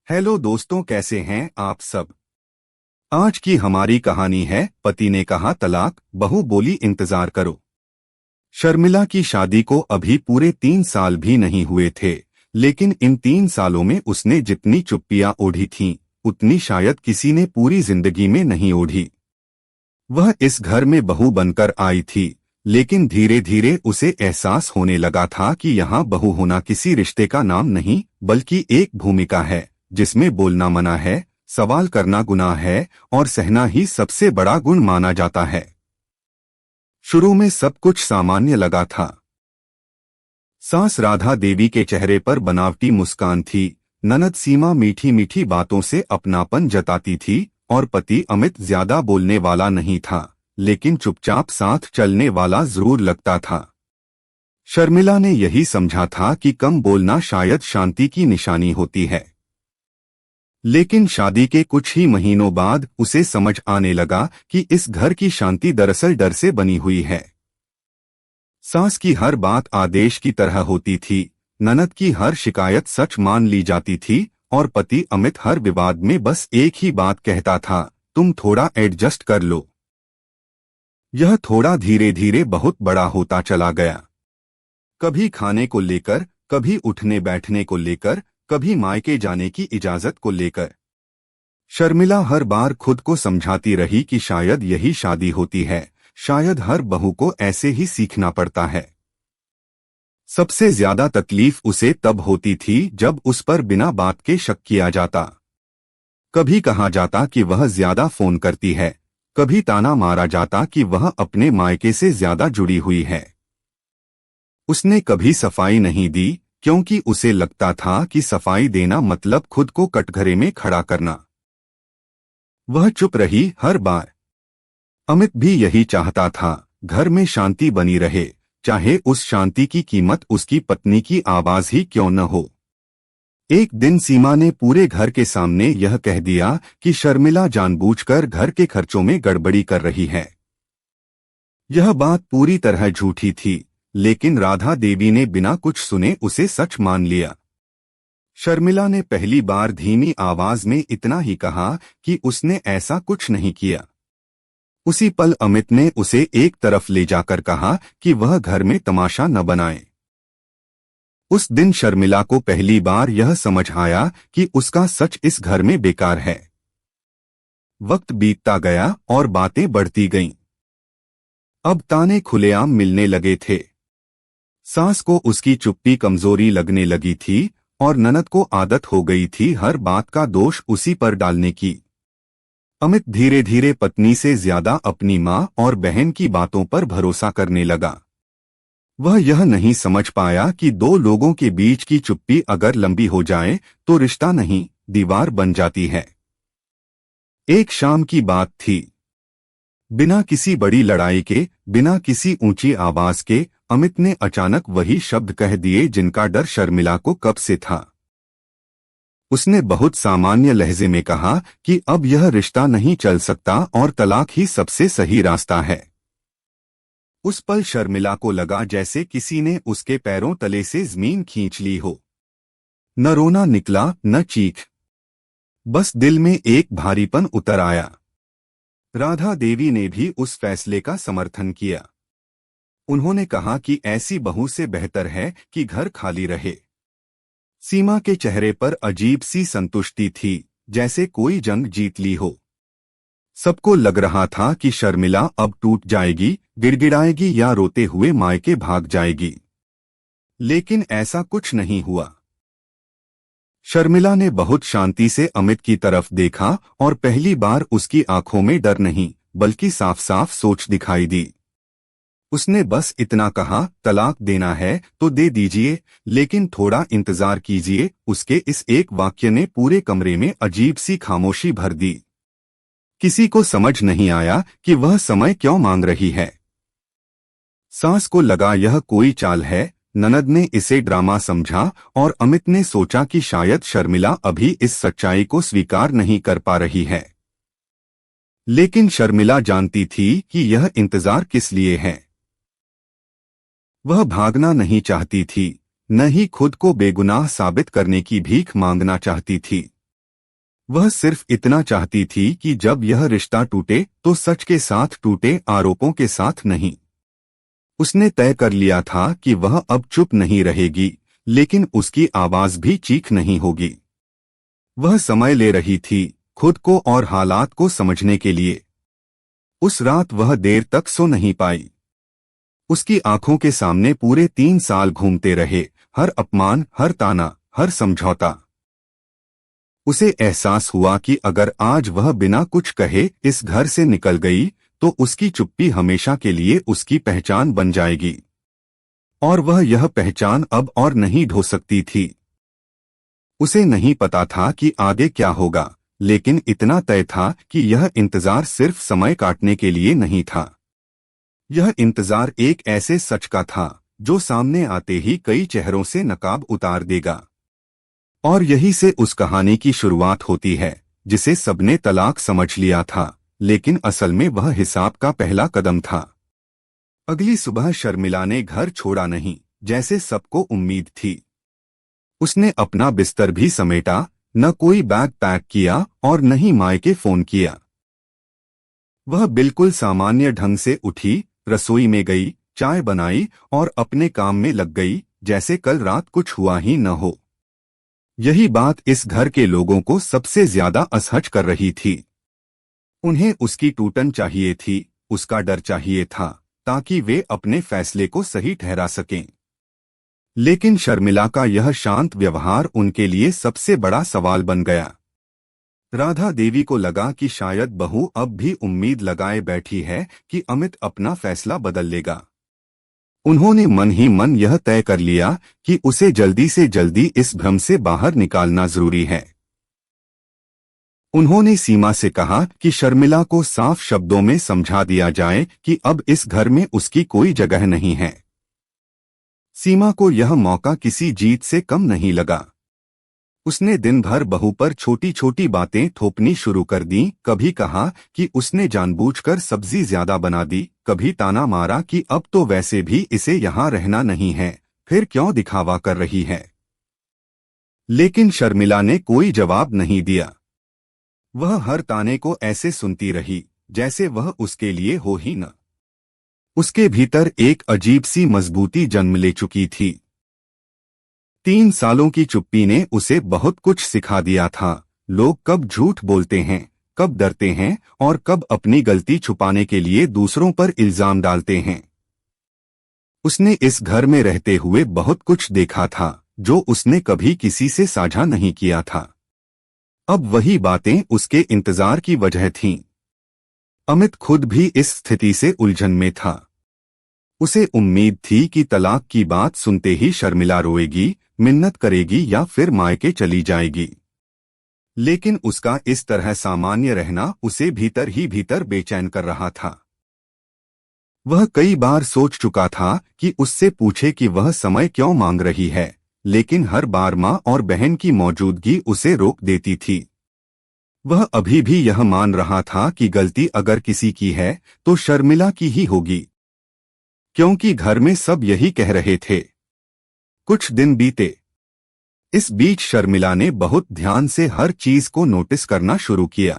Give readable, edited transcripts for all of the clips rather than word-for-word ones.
Hello दोस्तों, कैसे हैं आप सब। आज की हमारी कहानी है पति ने कहा तलाक, बहू बोली इंतजार करो। शर्मिला की शादी को अभी पूरे 3 साल भी नहीं हुए थे, लेकिन इन 3 सालों में उसने जितनी चुप्पियां ओढ़ी थीं, उतनी शायद किसी ने पूरी जिंदगी में नहीं ओढ़ी। वह इस घर में बहू बनकर आई थी, लेकिन धीरे धीरे उसे एहसास होने लगा था कि यहाँ बहू होना किसी रिश्ते का नाम नहीं, बल्कि एक भूमिका है जिसमें बोलना मना है, सवाल करना गुनाह है और सहना ही सबसे बड़ा गुण माना जाता है। शुरू में सब कुछ सामान्य लगा था। सास राधा देवी के चेहरे पर बनावटी मुस्कान थी, ननद सीमा मीठी मीठी बातों से अपनापन जताती थी और पति अमित ज्यादा बोलने वाला नहीं था, लेकिन चुपचाप साथ चलने वाला जरूर लगता था। शर्मिला ने यही समझा था कि कम बोलना शायद शांति की निशानी होती है, लेकिन शादी के कुछ ही महीनों बाद उसे समझ आने लगा कि इस घर की शांति दरअसल डर से बनी हुई है। सास की हर बात आदेश की तरह होती थी, ननद की हर शिकायत सच मान ली जाती थी और पति अमित हर विवाद में बस एक ही बात कहता था, तुम थोड़ा एडजस्ट कर लो। यह थोड़ा धीरे धीरे बहुत बड़ा होता चला गया। कभी खाने को लेकर, कभी उठने बैठने को लेकर, कभी मायके जाने की इजाजत को लेकर। शर्मिला हर बार खुद को समझाती रही कि शायद यही शादी होती है, शायद हर बहू को ऐसे ही सीखना पड़ता है। सबसे ज्यादा तकलीफ उसे तब होती थी जब उस पर बिना बात के शक किया जाता। कभी कहा जाता कि वह ज्यादा फोन करती है, कभी ताना मारा जाता कि वह अपने मायके से ज्यादा जुड़ी हुई है। उसने कभी सफाई नहीं दी, क्योंकि उसे लगता था कि सफाई देना मतलब खुद को कटघरे में खड़ा करना। वह चुप रही हर बार। अमित भी यही चाहता था, घर में शांति बनी रहे, चाहे उस शांति की कीमत उसकी पत्नी की आवाज ही क्यों न हो। एक दिन सीमा ने पूरे घर के सामने यह कह दिया कि शर्मिला जानबूझकर घर के खर्चों में गड़बड़ी कर रही है। यह बात पूरी तरह झूठी थी, लेकिन राधा देवी ने बिना कुछ सुने उसे सच मान लिया। शर्मिला ने पहली बार धीमी आवाज में इतना ही कहा कि उसने ऐसा कुछ नहीं किया। उसी पल अमित ने उसे एक तरफ ले जाकर कहा कि वह घर में तमाशा न बनाए। उस दिन शर्मिला को पहली बार यह समझ आया कि उसका सच इस घर में बेकार है। वक्त बीतता गया और बातें बढ़ती गईं। अब ताने खुलेआम मिलने लगे थे। सास को उसकी चुप्पी कमजोरी लगने लगी थी और ननद को आदत हो गई थी हर बात का दोष उसी पर डालने की। अमित धीरे धीरे पत्नी से ज्यादा अपनी मां और बहन की बातों पर भरोसा करने लगा। वह यह नहीं समझ पाया कि दो लोगों के बीच की चुप्पी अगर लंबी हो जाए तो रिश्ता नहीं, दीवार बन जाती है। एक शाम की बात थी। बिना किसी बड़ी लड़ाई के, बिना किसी ऊंची आवाज के, अमित ने अचानक वही शब्द कह दिए जिनका डर शर्मिला को कब से था। उसने बहुत सामान्य लहजे में कहा कि अब यह रिश्ता नहीं चल सकता और तलाक ही सबसे सही रास्ता है। उस पल शर्मिला को लगा जैसे किसी ने उसके पैरों तले से जमीन खींच ली हो। न रोना निकला, न चीख, बस दिल में एक भारीपन उतर आया। राधा देवी ने भी उस फैसले का समर्थन किया। उन्होंने कहा कि ऐसी बहू से बेहतर है कि घर खाली रहे। सीमा के चेहरे पर अजीब सी संतुष्टि थी, जैसे कोई जंग जीत ली हो। सबको लग रहा था कि शर्मिला अब टूट जाएगी, गिड़गिड़ाएगी या रोते हुए मायके भाग जाएगी, लेकिन ऐसा कुछ नहीं हुआ। शर्मिला ने बहुत शांति से अमित की तरफ देखा और पहली बार उसकी आंखों में डर नहीं, बल्कि साफ साफ सोच दिखाई दी। उसने बस इतना कहा, तलाक देना है तो दे दीजिए, लेकिन थोड़ा इंतजार कीजिए। उसके इस एक वाक्य ने पूरे कमरे में अजीब सी खामोशी भर दी। किसी को समझ नहीं आया कि वह समय क्यों मांग रही है। सास को लगा यह कोई चाल है, ननद ने इसे ड्रामा समझा और अमित ने सोचा कि शायद शर्मिला अभी इस सच्चाई को स्वीकार नहीं कर पा रही है। लेकिन शर्मिला जानती थी कि यह इंतजार किस लिए है। वह भागना नहीं चाहती थी, न ही खुद को बेगुनाह साबित करने की भीख मांगना चाहती थी। वह सिर्फ इतना चाहती थी कि जब यह रिश्ता टूटे तो सच के साथ टूटे, आरोपों के साथ नहीं। उसने तय कर लिया था कि वह अब चुप नहीं रहेगी, लेकिन उसकी आवाज भी चीख नहीं होगी। वह समय ले रही थी, खुद को और हालात को समझने के लिए। उस रात वह देर तक सो नहीं पाई। उसकी आंखों के सामने पूरे 3 साल घूमते रहे, हर अपमान, हर ताना, हर समझौता। उसे एहसास हुआ कि अगर आज वह बिना कुछ कहे इस घर से निकल गई तो उसकी चुप्पी हमेशा के लिए उसकी पहचान बन जाएगी, और वह यह पहचान अब और नहीं ढो सकती थी। उसे नहीं पता था कि आगे क्या होगा, लेकिन इतना तय था कि यह इंतजार सिर्फ समय काटने के लिए नहीं था। यह इंतजार एक ऐसे सच का था जो सामने आते ही कई चेहरों से नकाब उतार देगा। और यही से उस कहानी की शुरुआत होती है जिसे सबने तलाक समझ लिया था, लेकिन असल में वह हिसाब का पहला कदम था। अगली सुबह शर्मिला ने घर छोड़ा नहीं, जैसे सबको उम्मीद थी। उसने अपना बिस्तर भी समेटा, न कोई बैग पैक किया और न ही मायके फोन किया। वह बिल्कुल सामान्य ढंग से उठी, रसोई में गई, चाय बनाई और अपने काम में लग गई, जैसे कल रात कुछ हुआ ही न हो। यही बात इस घर के लोगों को सबसे ज्यादा असहज कर रही थी। उन्हें उसकी टूटन चाहिए थी, उसका डर चाहिए था, ताकि वे अपने फैसले को सही ठहरा सकें। लेकिन शर्मिला का यह शांत व्यवहार उनके लिए सबसे बड़ा सवाल बन गया। राधा देवी को लगा कि शायद बहू अब भी उम्मीद लगाए बैठी है कि अमित अपना फैसला बदल लेगा। उन्होंने मन ही मन यह तय कर लिया कि उसे जल्दी से जल्दी इस भ्रम से बाहर निकालना जरूरी है। उन्होंने सीमा से कहा कि शर्मिला को साफ शब्दों में समझा दिया जाए कि अब इस घर में उसकी कोई जगह नहीं है। सीमा को यह मौका किसी जीत से कम नहीं लगा। उसने दिन भर बहू पर छोटी छोटी बातें थोपनी शुरू कर दी। कभी कहा कि उसने जानबूझकर सब्जी ज्यादा बना दी, कभी ताना मारा कि अब तो वैसे भी इसे यहाँ रहना नहीं है, फिर क्यों दिखावा कर रही है। लेकिन शर्मिला ने कोई जवाब नहीं दिया। वह हर ताने को ऐसे सुनती रही जैसे वह उसके लिए हो ही न। उसके भीतर एक अजीब सी मजबूती जन्म ले चुकी थी। 3 सालों की चुप्पी ने उसे बहुत कुछ सिखा दिया था। लोग कब झूठ बोलते हैं, कब डरते हैं और कब अपनी गलती छुपाने के लिए दूसरों पर इल्जाम डालते हैं। उसने इस घर में रहते हुए बहुत कुछ देखा था जो उसने कभी किसी से साझा नहीं किया था। अब वही बातें उसके इंतजार की वजह थीं। अमित खुद भी इस स्थिति से उलझन में था। उसे उम्मीद थी कि तलाक की बात सुनते ही शर्मिला रोएगी, मिन्नत करेगी या फिर मायके चली जाएगी। लेकिन उसका इस तरह सामान्य रहना उसे भीतर ही भीतर बेचैन कर रहा था। वह कई बार सोच चुका था कि उससे पूछे कि वह समय क्यों मांग रही है, लेकिन हर बार माँ और बहन की मौजूदगी उसे रोक देती थी। वह अभी भी यह मान रहा था कि गलती अगर किसी की है तो शर्मिला की ही होगी, क्योंकि घर में सब यही कह रहे थे। कुछ दिन बीते। इस बीच शर्मिला ने बहुत ध्यान से हर चीज को नोटिस करना शुरू किया।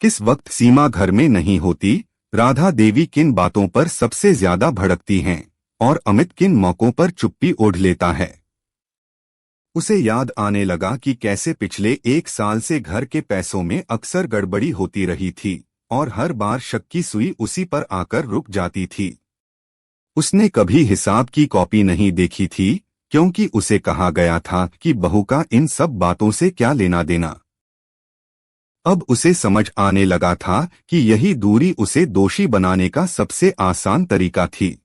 किस वक्त सीमा घर में नहीं होती, राधा देवी किन बातों पर सबसे ज्यादा भड़कती हैं और अमित किन मौकों पर चुप्पी ओढ़ लेता है। उसे याद आने लगा कि कैसे पिछले 1 साल से घर के पैसों में अक्सर गड़बड़ी होती रही थी और हर बार शक की सुई उसी पर आकर रुक जाती थी। उसने कभी हिसाब की कॉपी नहीं देखी थी, क्योंकि उसे कहा गया था कि बहू का इन सब बातों से क्या लेना देना। अब उसे समझ आने लगा था कि यही दूरी उसे दोषी बनाने का सबसे आसान तरीका थी।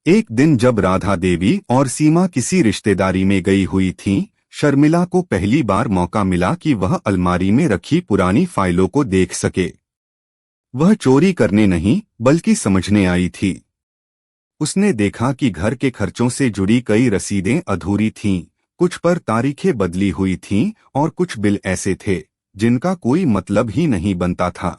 एक दिन जब राधा देवी और सीमा किसी रिश्तेदारी में गई हुई थीं, शर्मिला को पहली बार मौका मिला कि वह अलमारी में रखी पुरानी फाइलों को देख सके। वह चोरी करने नहीं बल्कि समझने आई थी। उसने देखा कि घर के खर्चों से जुड़ी कई रसीदें अधूरी थीं, कुछ पर तारीखें बदली हुई थीं और कुछ बिल ऐसे थे जिनका कोई मतलब ही नहीं बनता था।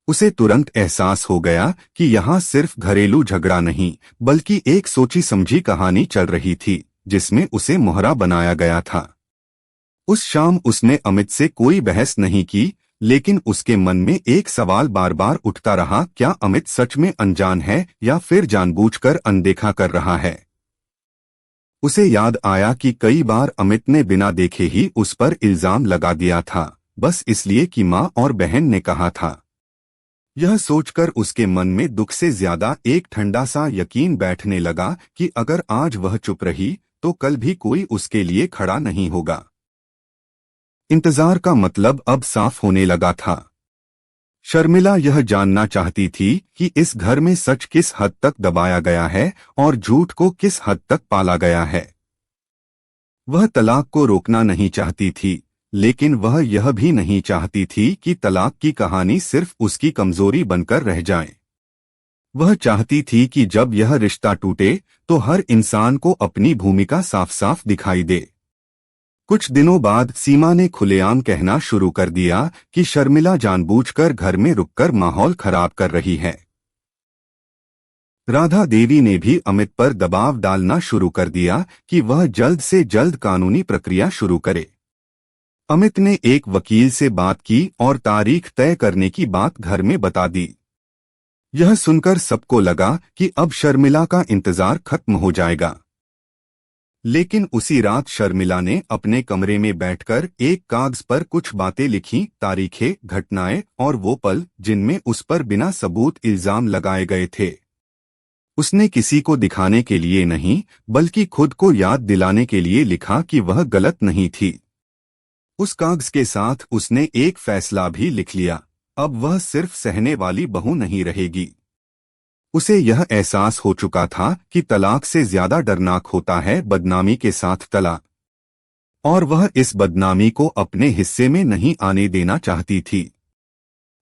उसे तुरंत एहसास हो गया कि यहाँ सिर्फ घरेलू झगड़ा नहीं बल्कि एक सोची समझी कहानी चल रही थी जिसमें उसे मोहरा बनाया गया था। उस शाम उसने अमित से कोई बहस नहीं की, लेकिन उसके मन में एक सवाल बार बार उठता रहा, क्या अमित सच में अनजान है या फिर जानबूझकर अनदेखा कर रहा है। उसे याद आया कि कई बार अमित ने बिना देखे ही उस पर इल्जाम लगा दिया था, बस इसलिए कि माँ और बहन ने कहा था। यह सोचकर उसके मन में दुख से ज्यादा एक ठंडा सा यकीन बैठने लगा कि अगर आज वह चुप रही तो कल भी कोई उसके लिए खड़ा नहीं होगा। इंतजार का मतलब अब साफ होने लगा था। शर्मिला यह जानना चाहती थी कि इस घर में सच किस हद तक दबाया गया है और झूठ को किस हद तक पाला गया है। वह तलाक को रोकना नहीं चाहती थी, लेकिन वह यह भी नहीं चाहती थी कि तलाक की कहानी सिर्फ उसकी कमजोरी बनकर रह जाए। वह चाहती थी कि जब यह रिश्ता टूटे तो हर इंसान को अपनी भूमिका साफ साफ दिखाई दे। कुछ दिनों बाद सीमा ने खुलेआम कहना शुरू कर दिया कि शर्मिला जानबूझकर घर में रुककर माहौल खराब कर रही है। राधा देवी ने भी अमित पर दबाव डालना शुरू कर दिया कि वह जल्द से जल्द कानूनी प्रक्रिया शुरू करे। अमित ने एक वकील से बात की और तारीख तय करने की बात घर में बता दी। यह सुनकर सबको लगा कि अब शर्मिला का इंतजार खत्म हो जाएगा। लेकिन उसी रात शर्मिला ने अपने कमरे में बैठकर एक कागज पर कुछ बातें लिखीं, तारीखें, घटनाएं और वो पल जिनमें उस पर बिना सबूत इल्जाम लगाए गए थे। उसने किसी को दिखाने के लिए नहीं, बल्कि खुद को याद दिलाने के लिए लिखा कि वह गलत नहीं थी। उस कागज के साथ उसने एक फैसला भी लिख लिया, अब वह सिर्फ सहने वाली बहू नहीं रहेगी। उसे यह एहसास हो चुका था कि तलाक से ज्यादा डरनाक होता है बदनामी के साथ तलाक, और वह इस बदनामी को अपने हिस्से में नहीं आने देना चाहती थी।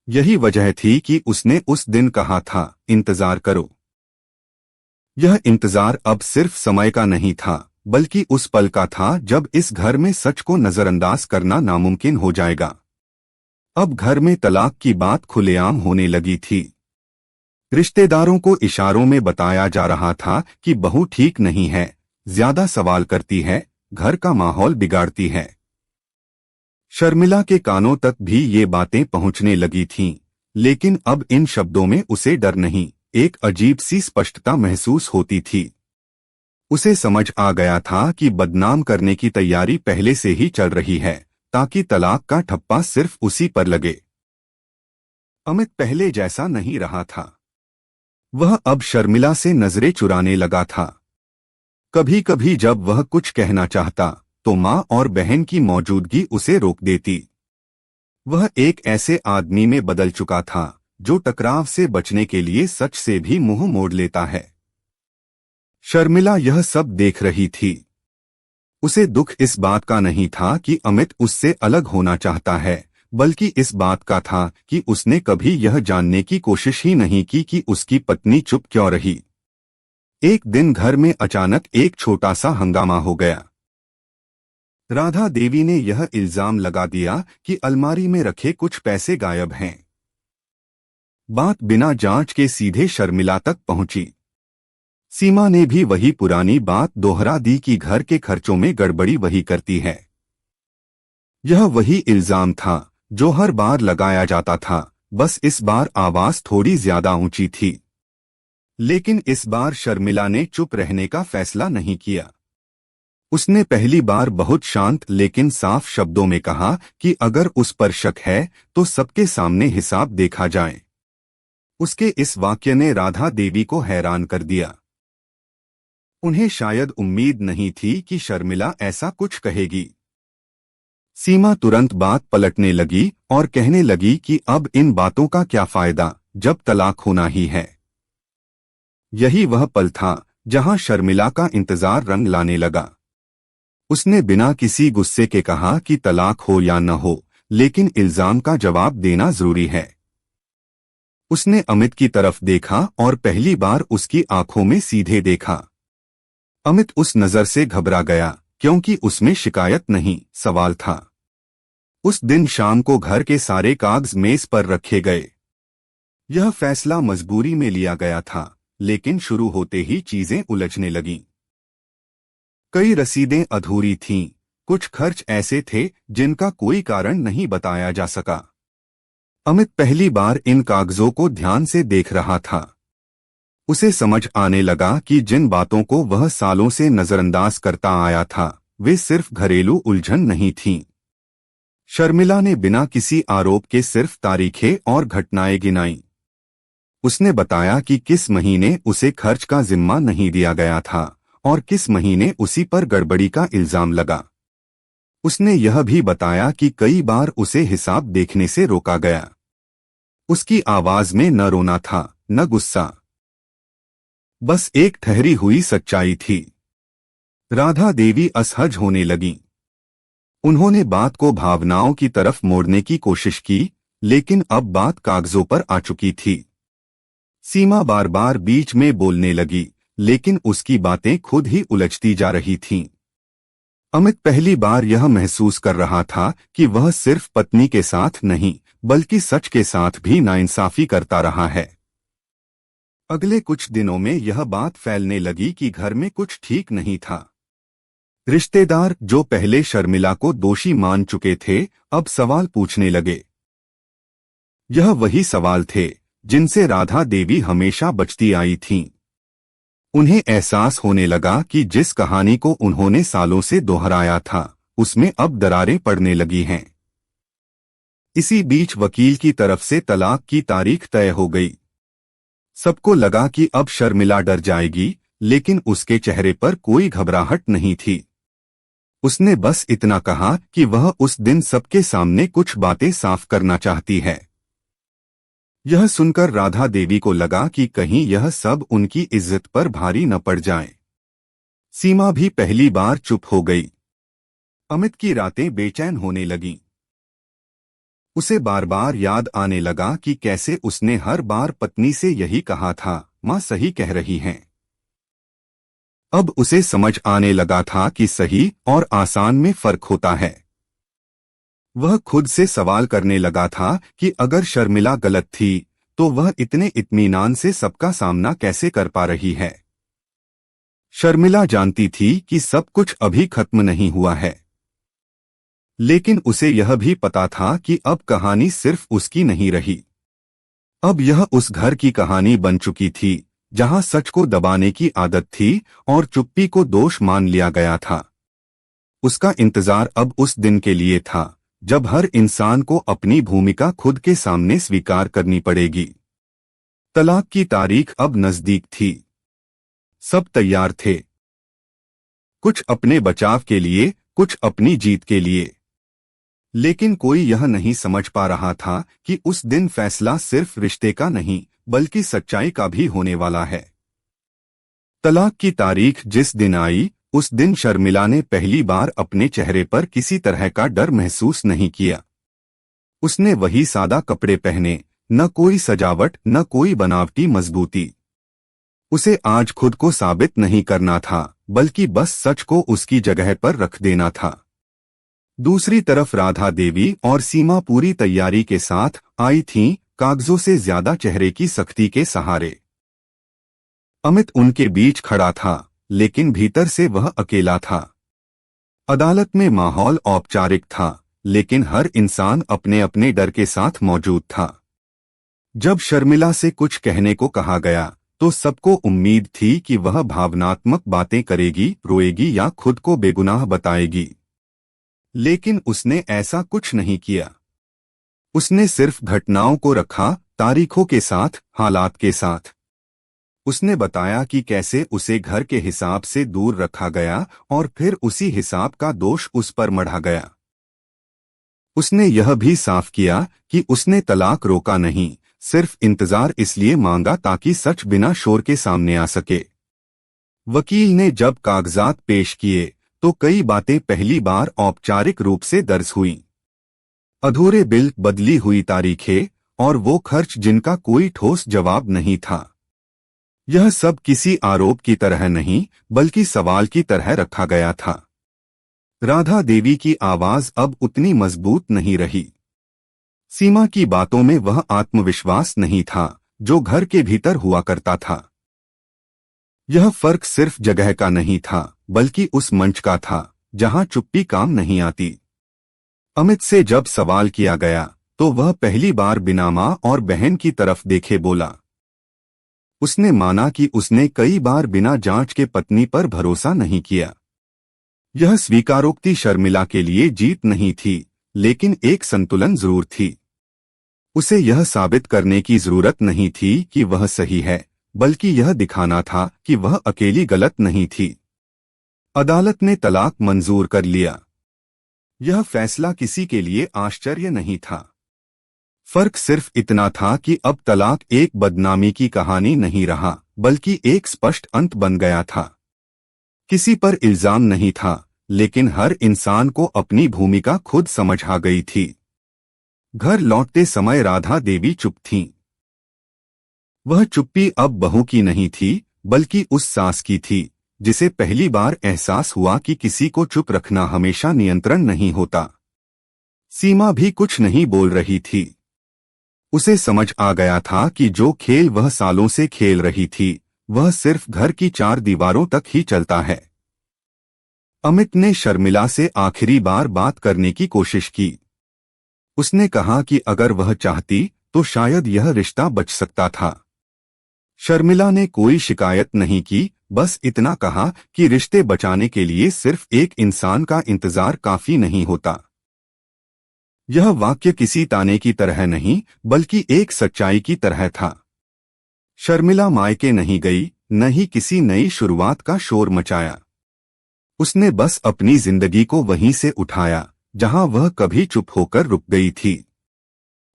यही वजह थी कि उसने उस दिन कहा था, इंतजार करो। यह इंतजार अब सिर्फ समय का नहीं था, बल्कि उस पल का था जब इस घर में सच को नजरअंदाज करना नामुमकिन हो जाएगा। अब घर में तलाक की बात खुलेआम होने लगी थी। रिश्तेदारों को इशारों में बताया जा रहा था कि बहू ठीक नहीं है, ज्यादा सवाल करती है, घर का माहौल बिगाड़ती है। शर्मिला के कानों तक भी ये बातें पहुंचने लगी थीं, लेकिन अब इन शब्दों में उसे डर नहीं, एक अजीब सी स्पष्टता महसूस होती थी। उसे समझ आ गया था कि बदनाम करने की तैयारी पहले से ही चल रही है, ताकि तलाक का ठप्पा सिर्फ उसी पर लगे। अमित पहले जैसा नहीं रहा था। वह अब शर्मिला से नजरें चुराने लगा था। कभी कभी जब वह कुछ कहना चाहता तो माँ और बहन की मौजूदगी उसे रोक देती। वह एक ऐसे आदमी में बदल चुका था जो टकराव से बचने के लिए सच से भी मुंह मोड़ लेता है। शर्मिला यह सब देख रही थी। उसे दुख इस बात का नहीं था कि अमित उससे अलग होना चाहता है, बल्कि इस बात का था कि उसने कभी यह जानने की कोशिश ही नहीं की कि उसकी पत्नी चुप क्यों रही। एक दिन घर में अचानक एक छोटा सा हंगामा हो गया। राधा देवी ने यह इल्जाम लगा दिया कि अलमारी में रखे कुछ पैसे गायब हैं। बात बिना जांच के सीधे शर्मिला तक पहुंची। सीमा ने भी वही पुरानी बात दोहरा दी कि घर के खर्चों में गड़बड़ी वही करती है। यह वही इल्जाम था जो हर बार लगाया जाता था, बस इस बार आवाज थोड़ी ज्यादा ऊंची थी। लेकिन इस बार शर्मिला ने चुप रहने का फैसला नहीं किया। उसने पहली बार बहुत शांत लेकिन साफ शब्दों में कहा कि अगर उस पर शक है तो सबके सामने हिसाब देखा जाए। उसके इस वाक्य ने राधा देवी को हैरान कर दिया। उन्हें शायद उम्मीद नहीं थी कि शर्मिला ऐसा कुछ कहेगी। सीमा तुरंत बात पलटने लगी और कहने लगी कि अब इन बातों का क्या फायदा जब तलाक होना ही है। यही वह पल था जहां शर्मिला का इंतजार रंग लाने लगा। उसने बिना किसी गुस्से के कहा कि तलाक हो या न हो, लेकिन इल्जाम का जवाब देना जरूरी है। उसने अमित की तरफ देखा और पहली बार उसकी आंखों में सीधे देखा। अमित उस नजर से घबरा गया, क्योंकि उसमें शिकायत नहीं, सवाल था। उस दिन शाम को घर के सारे कागज मेज पर रखे गए। यह फैसला मजबूरी में लिया गया था, लेकिन शुरू होते ही चीजें उलझने लगीं। कई रसीदें अधूरी थीं, कुछ खर्च ऐसे थे जिनका कोई कारण नहीं बताया जा सका। अमित पहली बार इन कागजों को ध्यान से देख रहा था। उसे समझ आने लगा कि जिन बातों को वह सालों से नजरअंदाज करता आया था वे सिर्फ घरेलू उलझन नहीं थीं। शर्मिला ने बिना किसी आरोप के सिर्फ तारीखें और घटनाएं गिनाई। उसने बताया कि किस महीने उसे खर्च का जिम्मा नहीं दिया गया था और किस महीने उसी पर गड़बड़ी का इल्जाम लगा। उसने यह भी बताया कि कई बार उसे हिसाब देखने से रोका गया। उसकी आवाज में न रोना था न गुस्सा, बस एक ठहरी हुई सच्चाई थी। राधा देवी असहज होने लगीं। उन्होंने बात को भावनाओं की तरफ मोड़ने की कोशिश की, लेकिन अब बात कागजों पर आ चुकी थी। सीमा बार बार बीच में बोलने लगी, लेकिन उसकी बातें खुद ही उलझती जा रही थीं। अमित पहली बार यह महसूस कर रहा था कि वह सिर्फ पत्नी के साथ नहीं बल्कि सच के साथ भी नाइंसाफी करता रहा है। अगले कुछ दिनों में यह बात फैलने लगी कि घर में कुछ ठीक नहीं था। रिश्तेदार जो पहले शर्मिला को दोषी मान चुके थे अब सवाल पूछने लगे। यह वही सवाल थे जिनसे राधा देवी हमेशा बचती आई थीं। उन्हें एहसास होने लगा कि जिस कहानी को उन्होंने सालों से दोहराया था उसमें अब दरारें पड़ने लगी हैं। इसी बीच वकील की तरफ से तलाक की तारीख तय हो गई। सबको लगा कि अब शर्मिला डर जाएगी, लेकिन उसके चेहरे पर कोई घबराहट नहीं थी। उसने बस इतना कहा कि वह उस दिन सबके सामने कुछ बातें साफ करना चाहती है। यह सुनकर राधा देवी को लगा कि कहीं यह सब उनकी इज्जत पर भारी न पड़ जाए। सीमा भी पहली बार चुप हो गई। अमित की रातें बेचैन होने लगीं। उसे बार बार याद आने लगा कि कैसे उसने हर बार पत्नी से यही कहा था, मां सही कह रही हैं। अब उसे समझ आने लगा था कि सही और आसान में फर्क होता है। वह खुद से सवाल करने लगा था कि अगर शर्मिला गलत थी तो वह इतने इत्मीनान से सबका सामना कैसे कर पा रही है। शर्मिला जानती थी कि सब कुछ अभी खत्म नहीं हुआ है, लेकिन उसे यह भी पता था कि अब कहानी सिर्फ उसकी नहीं रही। अब यह उस घर की कहानी बन चुकी थी जहां सच को दबाने की आदत थी और चुप्पी को दोष मान लिया गया था। उसका इंतजार अब उस दिन के लिए था जब हर इंसान को अपनी भूमिका खुद के सामने स्वीकार करनी पड़ेगी। तलाक की तारीख अब नजदीक थी। सब तैयार थे, कुछ अपने बचाव के लिए, कुछ अपनी जीत के लिए। लेकिन कोई यह नहीं समझ पा रहा था कि उस दिन फैसला सिर्फ रिश्ते का नहीं बल्कि सच्चाई का भी होने वाला है। तलाक की तारीख जिस दिन आई उस दिन शर्मिला ने पहली बार अपने चेहरे पर किसी तरह का डर महसूस नहीं किया। उसने वही सादा कपड़े पहने, न कोई सजावट न कोई बनावटी मजबूती। उसे आज खुद को साबित नहीं करना था बल्कि बस सच को उसकी जगह पर रख देना था। दूसरी तरफ राधा देवी और सीमा पूरी तैयारी के साथ आई थीं, कागजों से ज्यादा चेहरे की सख्ती के सहारे। अमित उनके बीच खड़ा था, लेकिन भीतर से वह अकेला था। अदालत में माहौल औपचारिक था, लेकिन हर इंसान अपने अपने डर के साथ मौजूद था। जब शर्मिला से कुछ कहने को कहा गया तो सबको उम्मीद थी कि वह भावनात्मक बातें करेगी, रोएगी या खुद को बेगुनाह बताएगी। लेकिन उसने ऐसा कुछ नहीं किया। उसने सिर्फ घटनाओं को रखा, तारीखों के साथ, हालात के साथ। उसने बताया कि कैसे उसे घर के हिसाब से दूर रखा गया और फिर उसी हिसाब का दोष उस पर मढ़ा गया। उसने यह भी साफ किया कि उसने तलाक रोका नहीं, सिर्फ इंतजार इसलिए मांगा ताकि सच बिना शोर के सामने आ सके। वकील ने जब कागजात पेश किए तो कई बातें पहली बार औपचारिक रूप से दर्ज हुईं। अधूरे बिल, बदली हुई तारीखें और वो खर्च जिनका कोई ठोस जवाब नहीं था। यह सब किसी आरोप की तरह नहीं बल्कि सवाल की तरह रखा गया था। राधा देवी की आवाज अब उतनी मजबूत नहीं रही। सीमा की बातों में वह आत्मविश्वास नहीं था जो घर के भीतर हुआ करता था। यह फर्क सिर्फ जगह का नहीं था बल्कि उस मंच का था जहां चुप्पी काम नहीं आती। अमित से जब सवाल किया गया तो वह पहली बार बिना मां और बहन की तरफ देखे बोला। उसने माना कि उसने कई बार बिना जांच के पत्नी पर भरोसा नहीं किया। यह स्वीकारोक्ति शर्मिला के लिए जीत नहीं थी, लेकिन एक संतुलन जरूर थी। उसे यह साबित करने की जरूरत नहीं थी कि वह सही है, बल्कि यह दिखाना था कि वह अकेली गलत नहीं थी। अदालत ने तलाक मंजूर कर लिया। यह फैसला किसी के लिए आश्चर्य नहीं था। फर्क सिर्फ इतना था कि अब तलाक एक बदनामी की कहानी नहीं रहा, बल्कि एक स्पष्ट अंत बन गया था। किसी पर इल्जाम नहीं था, लेकिन हर इंसान को अपनी भूमिका खुद समझ आ गई थी। घर लौटते समय राधा देवी चुप थीं। वह चुप्पी अब बहू की नहीं थी, बल्कि उस सास की थी जिसे पहली बार एहसास हुआ कि किसी को चुप रखना हमेशा नियंत्रण नहीं होता। सीमा भी कुछ नहीं बोल रही थी। उसे समझ आ गया था कि जो खेल वह सालों से खेल रही थी वह सिर्फ घर की 4 दीवारों तक ही चलता है। अमित ने शर्मिला से आखिरी बार बात करने की कोशिश की। उसने कहा कि अगर वह चाहती तो शायद यह रिश्ता बच सकता था। शर्मिला ने कोई शिकायत नहीं की, बस इतना कहा कि रिश्ते बचाने के लिए सिर्फ एक इंसान का इंतजार काफी नहीं होता। यह वाक्य किसी ताने की तरह नहीं, बल्कि एक सच्चाई की तरह था। शर्मिला मायके नहीं गई, न ही किसी नई शुरुआत का शोर मचाया। उसने बस अपनी जिंदगी को वहीं से उठाया जहां वह कभी चुप होकर रुक गई थी।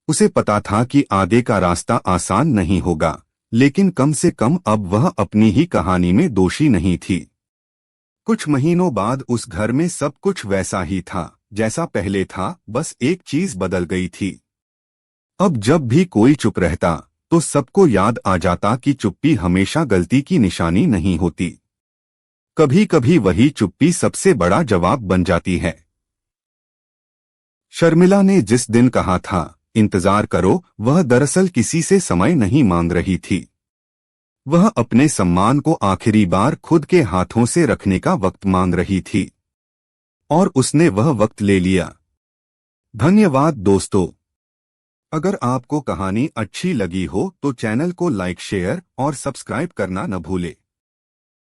उसे पता था कि आगे का रास्ता आसान नहीं होगा, लेकिन कम से कम अब वह अपनी ही कहानी में दोषी नहीं थी। कुछ महीनों बाद उस घर में सब कुछ वैसा ही था जैसा पहले था, बस एक चीज बदल गई थी। अब जब भी कोई चुप रहता तो सबको याद आ जाता कि चुप्पी हमेशा गलती की निशानी नहीं होती। कभी कभी वही चुप्पी सबसे बड़ा जवाब बन जाती है। शर्मिला ने जिस दिन कहा था इंतजार करो, वह दरअसल किसी से समय नहीं मांग रही थी। वह अपने सम्मान को आखिरी बार खुद के हाथों से रखने का वक्त मांग रही थी, और उसने वह वक्त ले लिया। धन्यवाद दोस्तों। अगर आपको कहानी अच्छी लगी हो तो चैनल को लाइक, शेयर और सब्सक्राइब करना न भूलें।